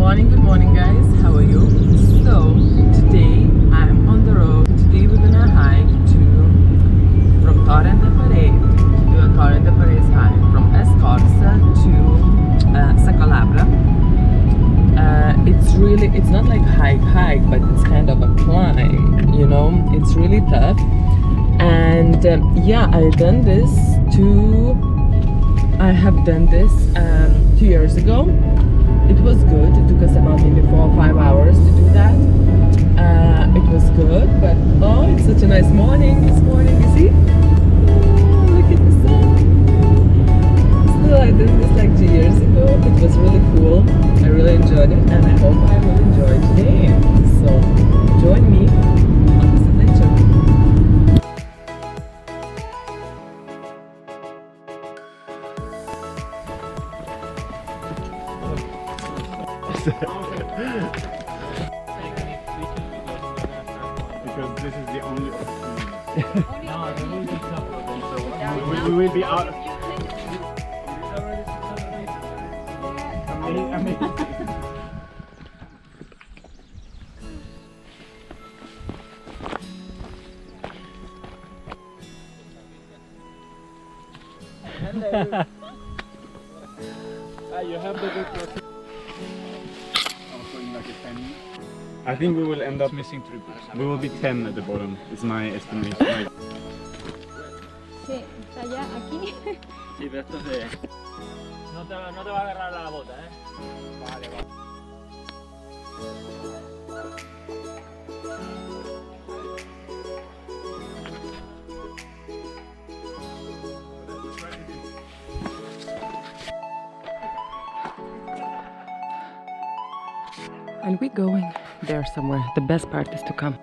Good morning guys, how are you? So today I'm on the road. Today we're gonna hike from Torrent de Pareis to do a Torrent de Pareis hike from Escorza to Sacalabra. It's not like hike, but it's kind of a climb, you know, it's really tough. And yeah, I have done this 2 years ago. It was good. It took us about maybe 4 or 5 hours to do that. It was good, but oh, it's such a nice morning this morning, you see? Oh, look at the sun. So I did this like 2 years ago. It was really cool. I really enjoyed it, and I hope I will enjoy today. So join me on this adventure. Because this is the only option. We will be out. You have the good process. I think we will end up missing 3 people. We will be 10 at the bottom, is my estimation. Sí, está allá, aquí. Sí, pero esto se... No te va a agarrar la bota, ¿eh? Vale, vale. And we're going there somewhere. The best part is to come.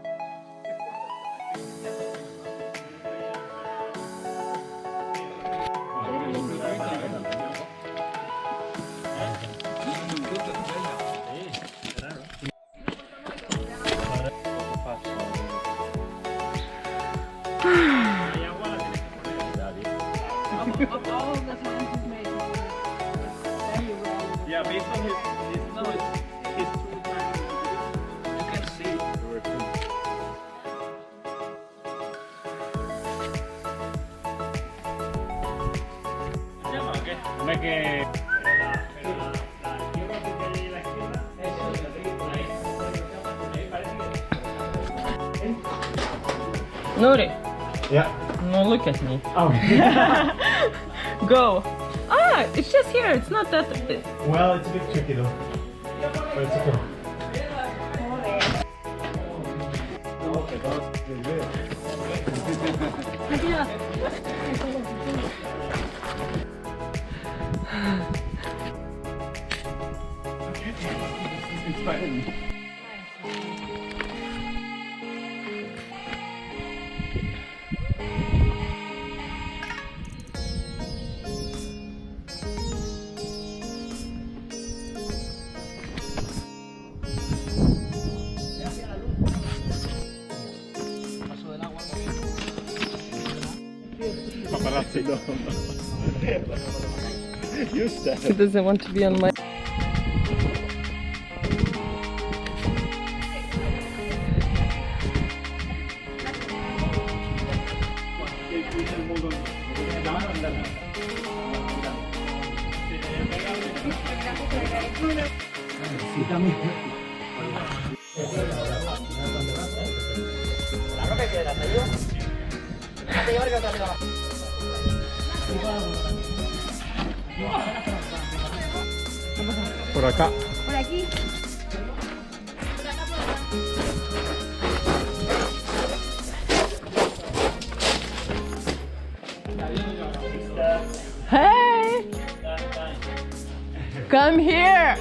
Yeah, based on his que Nuri, Yeah. no, look at me. Oh. Go. Ah, it's just here. It's not that. Well, it's a bit tricky though. But it's okay. It's fine. Paparazzi, no. Use that. He doesn't want to be on my. Por acá. Por aquí. Hey! Come here!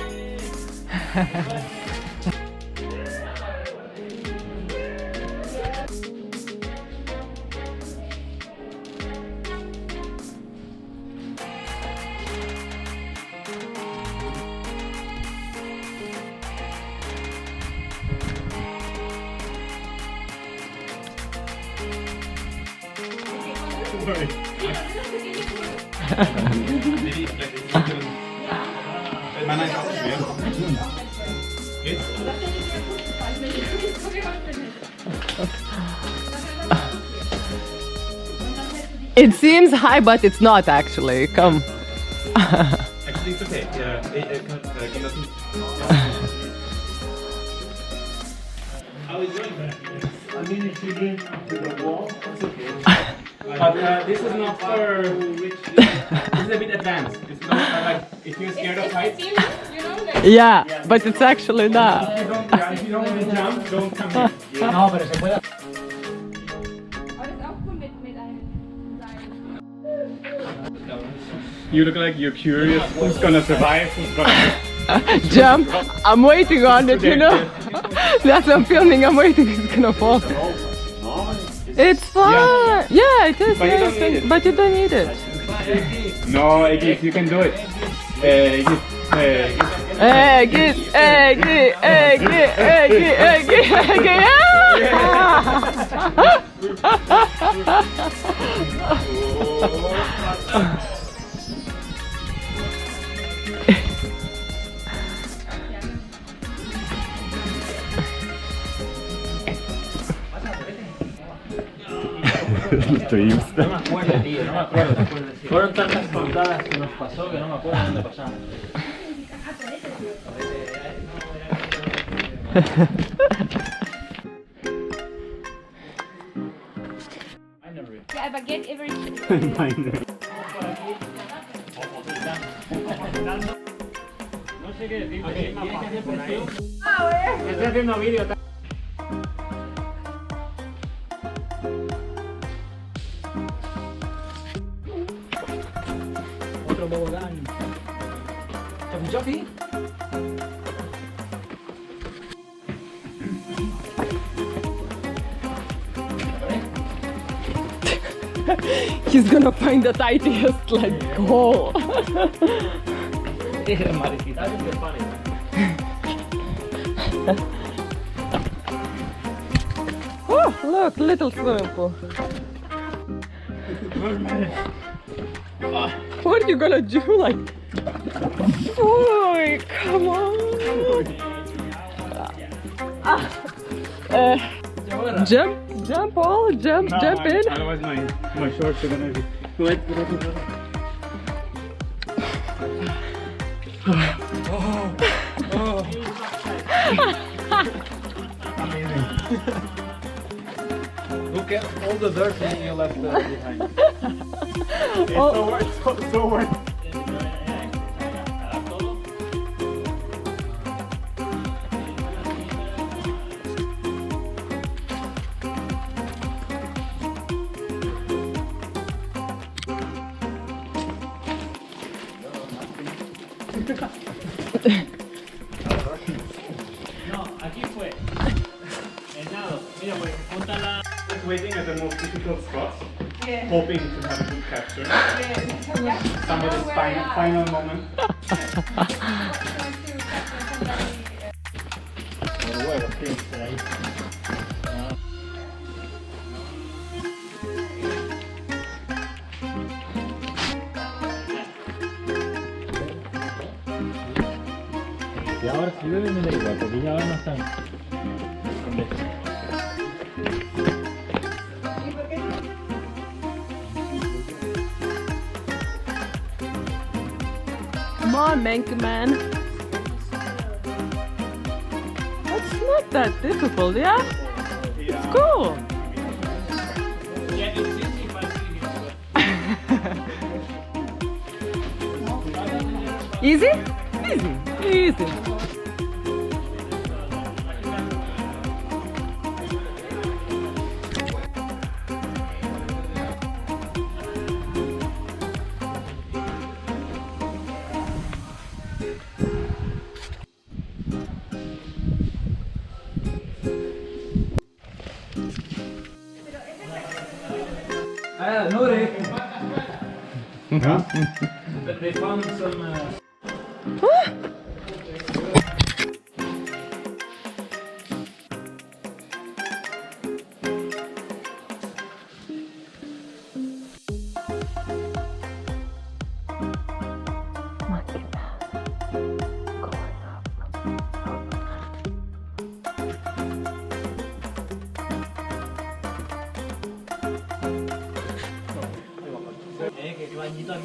Man, I It seems high, but it's not actually. Come. Actually, it's okay. How is it going? I mean, if you bring to the wall, it's okay. But this is not for this is a bit advanced. It's not like if you're scared of heights. Yeah, but it's actually not. If you don't want to jump, don't come here. No, pero se puede. You look like you're curious. Who's gonna survive? Who's gonna Jump. I'm waiting on it, you know. That's what I'm filming. I'm waiting. It's gonna fall. It's fun. Yeah, it is. But you don't need it. But you don't need it. No, Egis, you can do it. Egis. No me acuerdo, tío, no me acuerdo. Fueron tantas contadas que nos pasó que no me acuerdo dónde pasamos. Yeah, but get everything. No sé qué decir. Tienes que hacer presión. Estoy haciendo vídeo. Otro tobogán. Chofi. He's gonna find the tightest like hole. Oh, look, little swimming pool. What are you gonna do? Like, oh, come on. Jump, all, jump in. Otherwise my shorts are gonna be wet. Amazing. Look at all the dirt you left behind. It's so wet. No, aquí fue. El nado. Mira, pues junta la. Just waiting at the most difficult spots, hoping to have a good capture. Somebody's final moment. Bueno, sí, ahí. Y ahora si llueve me da igual, porque ya ahora no están escondidos. Come on, Monkey Man. That's not that difficult, yeah? It's cool. Yeah, it's easy, but Easy? Easy. Nuri. They found some. Nice.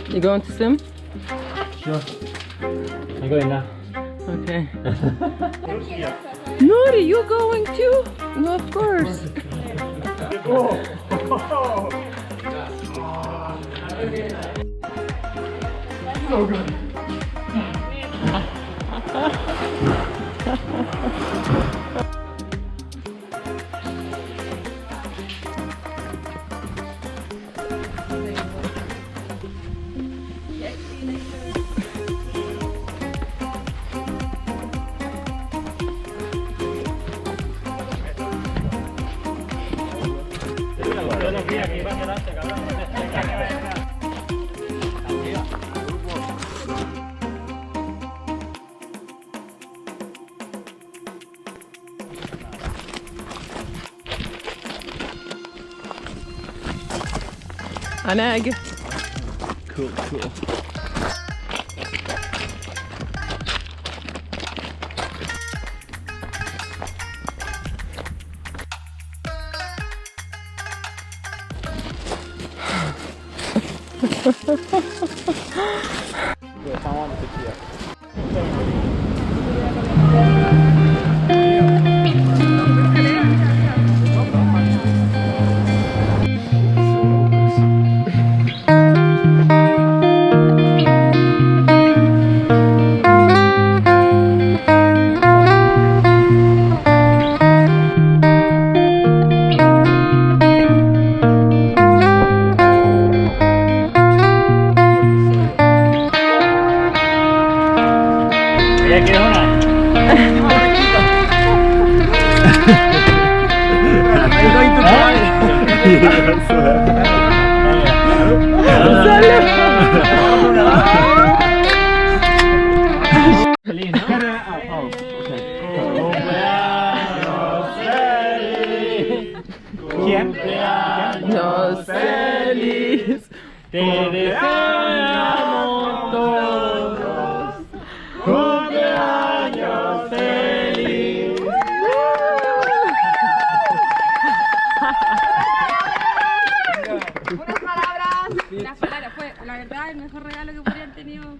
You going to swim? Sure. I'm going now. Okay. Nori, you going too? No, of course. So good. An egg. Cool, cool. ¿Ya quieres una? Feliz, ¿no? ¿Quién? Cumpleaños feliz. Te deseamos todos. Cumpleaños feliz. Unas palabras. Las palabras fue, la verdad, el mejor regalo que podría haber tenido.